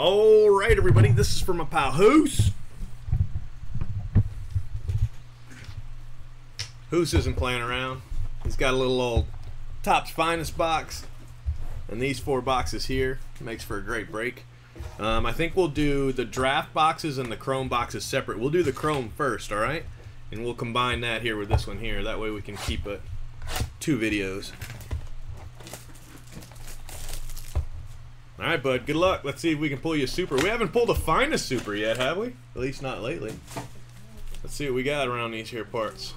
Alright, everybody, this is for my pal Hoos. Hoos isn't playing around. He's got a little old Topps Finest box. And these 4 boxes here makes for a great break. I think we'll do the draft boxes and the chrome boxes separate. We'll do the chrome first, alright? And we'll combine that here with this one here. That way we can keep it 2 videos. Alright, bud. Good luck. Let's see if we can pull you a super. We haven't pulled a Finest super yet, have we? At least not lately. Let's see what we got around these here parts.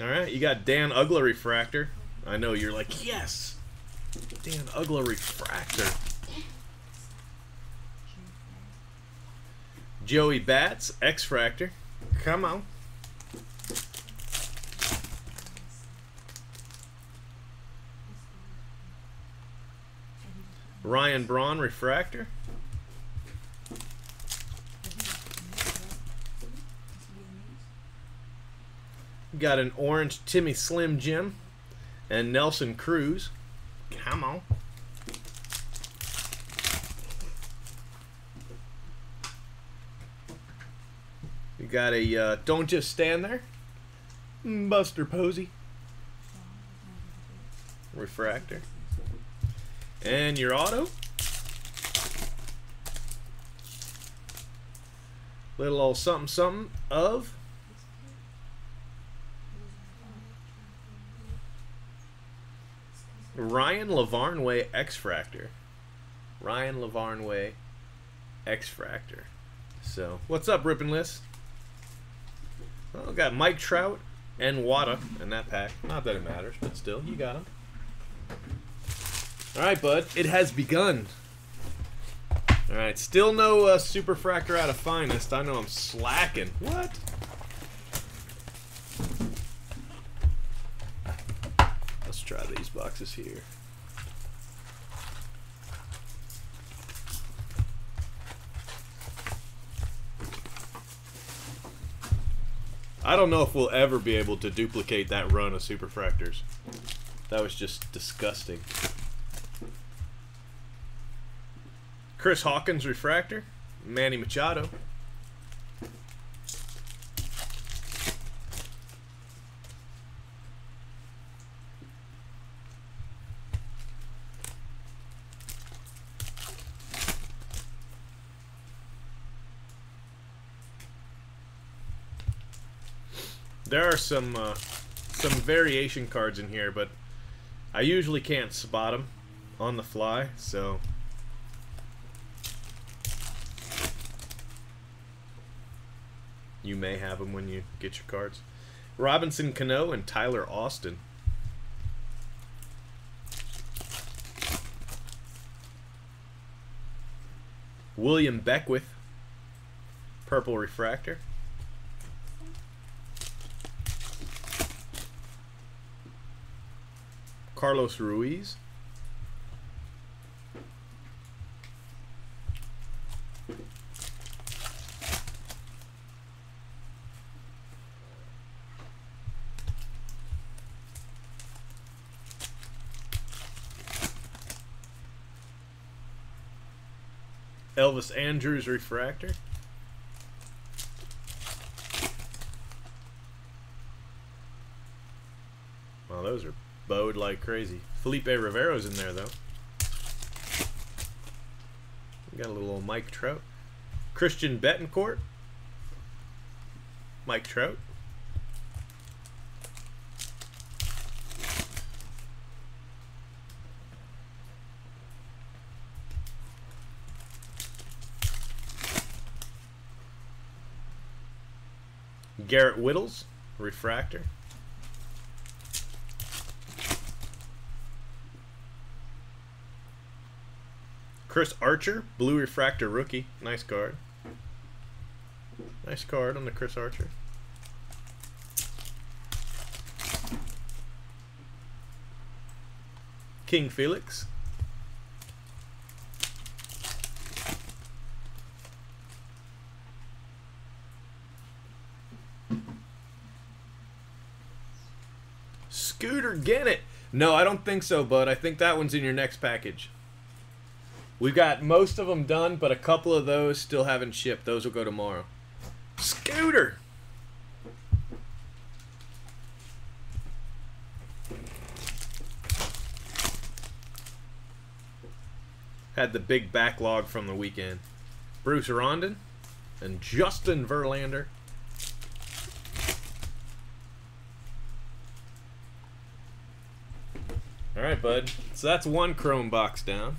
Alright, you got Dan Ugla Refractor. I know you're like, yes! Dan Ugla Refractor. Joey Bats, X-Fractor. Come on. Ryan Braun Refractor. Got an orange Timmy Slim Jim and Nelson Cruz. Come on. You got a Don't Just Stand There, Buster Posey Refractor. And your auto, little old something something of Ryan Lavarnway X-Fractor. Ryan Lavarnway X-Fractor. So, what's up, Rippin' List? Well, got Mike Trout and Wada in that pack. Not that it matters, but still, you got them. Alright, bud. It has begun. Alright, still no Superfractor out of Finest. I know I'm slacking. What? Let's try these boxes here. I don't know if we'll ever be able to duplicate that run of Superfractors. That was just disgusting. Chris Hawkins Refractor, Manny Machado. There are some variation cards in here, but I usually can't spot them on the fly, so you may have them when you get your cards. Robinson Cano and Tyler Austin. William Beckwith, Purple Refractor. Carlos Ruiz. Elvis Andrus Refractor. Well, those are bowed like crazy. Felipe Rivero's in there, though. We got a little old Mike Trout. Christian Bettencourt. Mike Trout. Garrett Whittles, Refractor. Chris Archer, Blue Refractor Rookie. Nice card. Nice card on the Chris Archer. King Felix. Scooter Gennett. No, I don't think so, bud. I think that one's in your next package. We've got most of them done, but a couple of those still haven't shipped. Those will go tomorrow. Scooter. Had the big backlog from the weekend. Bruce Rondon and Justin Verlander. All right, bud. So that's one chrome box down.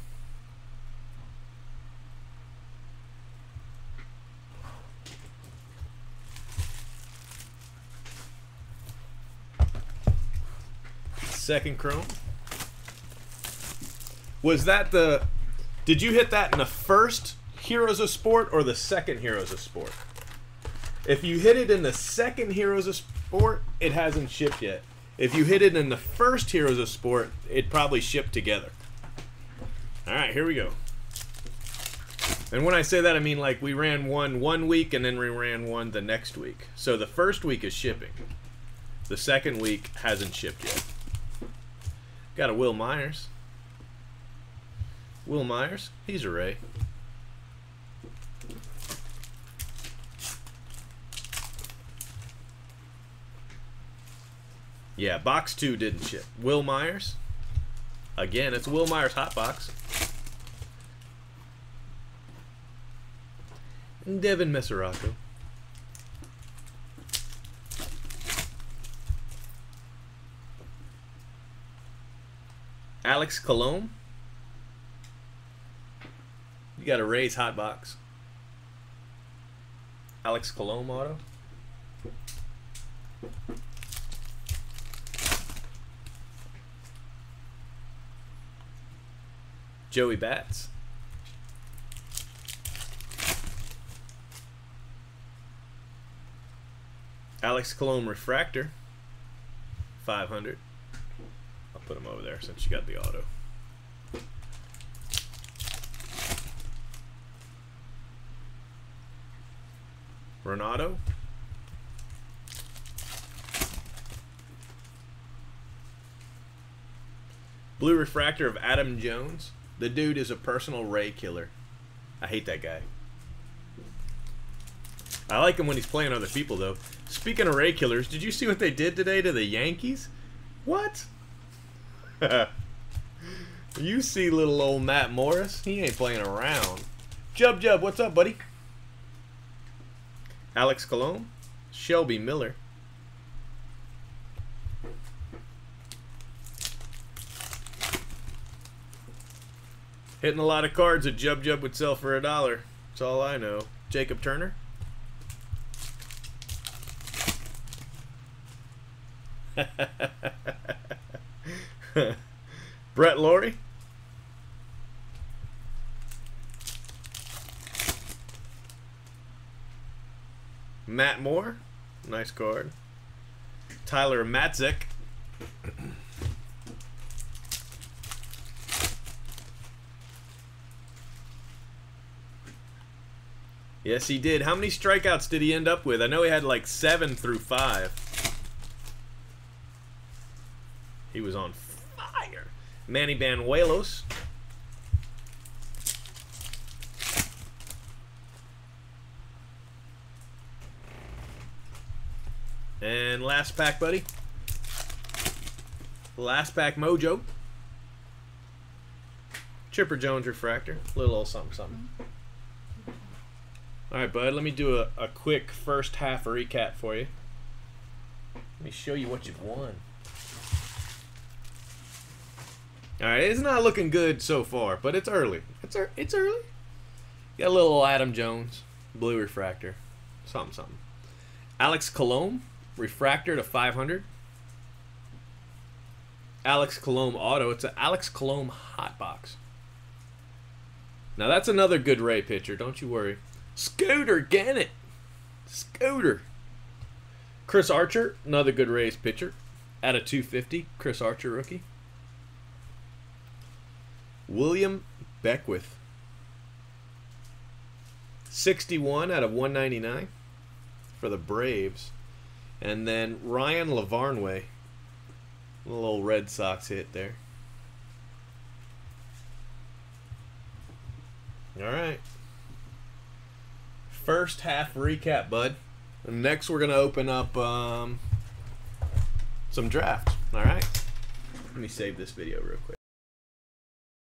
Second chrome. Was that the... Did you hit that in the first Heroes of Sport or the second Heroes of Sport? If you hit it in the second Heroes of Sport, it hasn't shipped yet. If you hit it in the first Heroes of Sport, it probably shipped together. Alright, here we go. And when I say that, I mean like we ran one week and then we ran one the next week. So the first week is shipping. The second week hasn't shipped yet. Got a Will Myers. Will Myers, he's a Ray. Yeah, box 2 didn't ship. Will Myers. Again, it's Will Myers hot box. And Devin Mesoraco. Alex Colomb. You got a Rays hot box. Alex Colomb auto. Joey Bats. Alex Colomb refractor. 500. I'll put him over there since you got the auto. Renato. Blue refractor of Adam Jones. The dude is a personal Ray killer. I hate that guy. I like him when he's playing other people, though. Speaking of Ray killers, did you see what they did today to the Yankees? What? You see little old Matt Morris? He ain't playing around. Jub, what's up, buddy? Alex Colomb. Shelby Miller. Hitting a lot of cards that Jub would sell for $1. That's all I know. Jacob Turner. Brett Laurie. Matt Moore. Nice card. Tyler Matzek. Yes, he did. How many strikeouts did he end up with? I know he had like 7 through 5. He was on fire. Manny Banuelos. And last pack, buddy. Last pack mojo. Chipper Jones refractor. Little old something. Alright, bud, let me do a quick first half recap for you. Let me show you what you've won. Alright, it's not looking good so far, but it's early. It's early. Got a little Adam Jones, blue refractor. Something. Alex Colomb, refractor to 500. Alex Colomb auto. It's an Alex Colomb hot box. Now that's another good Ray pitcher, don't you worry. Scooter Gennett. Scooter. Chris Archer, another good Rays pitcher. At a 250, Chris Archer rookie. William Beckwith. 61 out of 199 for the Braves. And then Ryan Lavarnway. A little Red Sox hit there. All right. First half recap, bud. And next, we're gonna open up some drafts. All right. Let me save this video real quick.